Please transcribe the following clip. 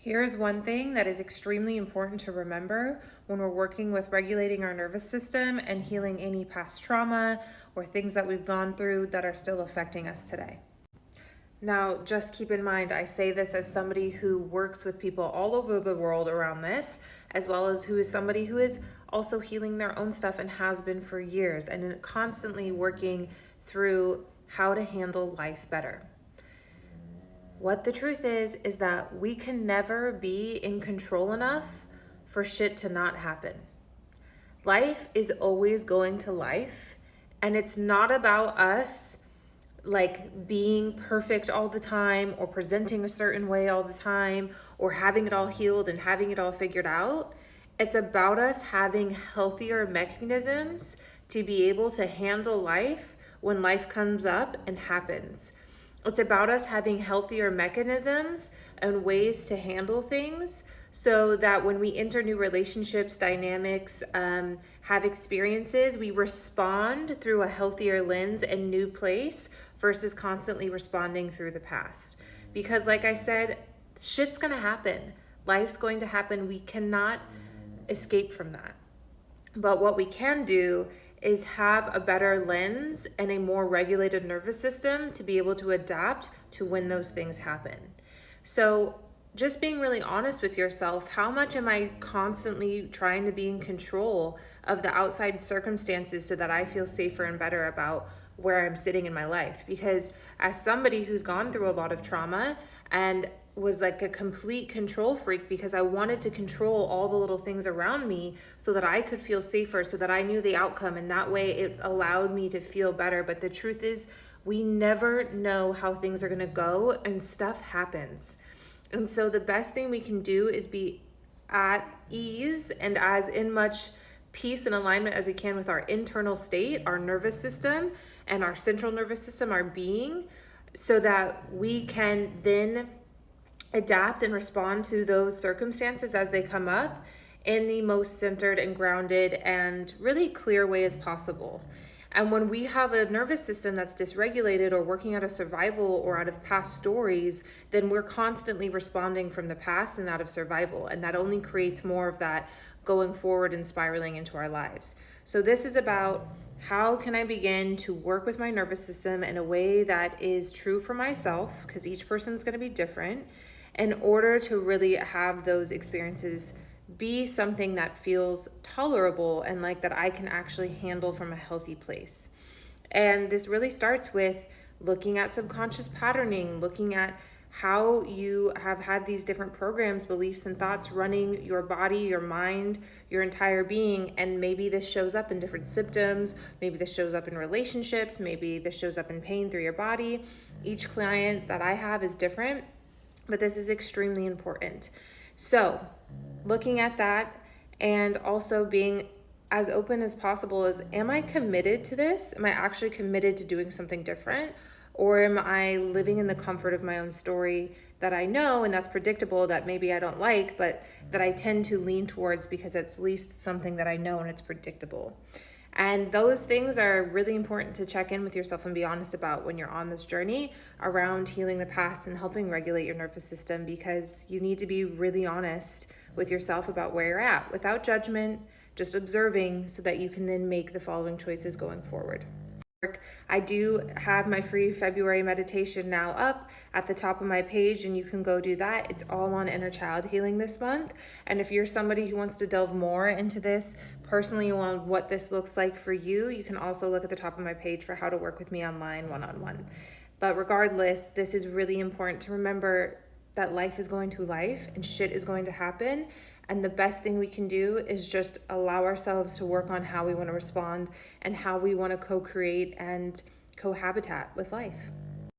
Here's one thing that is extremely important to remember when we're working with regulating our nervous system and healing any past trauma or things that we've gone through that are still affecting us today. Now, just keep in mind, I say this as somebody who works with people all over the world around this, as well as who is somebody who is also healing their own stuff and has been for years and constantly working through how to handle life better. What the truth is that we can never be in control enough for shit to not happen. Life is always going to life, and it's not about us like being perfect all the time or presenting a certain way all the time or having it all healed and having it all figured out. It's about us having healthier mechanisms to be able to handle life when life comes up and happens. It's about us having healthier mechanisms and ways to handle things so that when we enter new relationships, dynamics, have experiences, we respond through a healthier lens and new place versus constantly responding through the past. Because like I said, shit's gonna happen. Life's going to happen. We cannot escape from that. But what we can do is have a better lens and a more regulated nervous system to be able to adapt to when those things happen. So just being really honest with yourself, how much am I constantly trying to be in control of the outside circumstances so that I feel safer and better about where I'm sitting in my life? Because as somebody who's gone through a lot of trauma and was like a complete control freak because I wanted to control all the little things around me so that I could feel safer, so that I knew the outcome, and that way it allowed me to feel better. But the truth is, we never know how things are going to go, and stuff happens. And so the best thing we can do is be at ease and as in much peace and alignment as we can with our internal state, our nervous system, and our central nervous system, our being, so that we can then adapt and respond to those circumstances as they come up in the most centered and grounded and really clear way as possible. And when we have a nervous system that's dysregulated or working out of survival or out of past stories, then we're constantly responding from the past and out of survival. And that only creates more of that going forward and spiraling into our lives. So this is about how can I begin to work with my nervous system in a way that is true for myself, because each person is going to be different, in order to really have those experiences be something that feels tolerable and like that I can actually handle from a healthy place. And this really starts with looking at subconscious patterning, looking at how you have had these different programs, beliefs, and thoughts running your body, your mind, your entire being. And maybe this shows up in different symptoms. Maybe this shows up in relationships. Maybe this shows up in pain through your body. Each client that I have is different, but this is extremely important. So looking at that and also being as open as possible is, am I committed to this? Am I actually committed to doing something different? Or am I living in the comfort of my own story that I know and that's predictable, that maybe I don't like, but that I tend to lean towards because it's at least something that I know and it's predictable? And those things are really important to check in with yourself and be honest about when you're on this journey around healing the past and helping regulate your nervous system, because you need to be really honest with yourself about where you're at without judgment, just observing, so that you can then make the following choices going forward. I do have my free February meditation now up at the top of my page, and you can go do that. It's all on inner child healing this month. And if you're somebody who wants to delve more into this personally on what this looks like for you, you can also look at the top of my page for how to work with me online one-on-one. But regardless, this is really important to remember that life is going to life and shit is going to happen. And the best thing we can do is just allow ourselves to work on how we want to respond and how we want to co-create and cohabitat with life.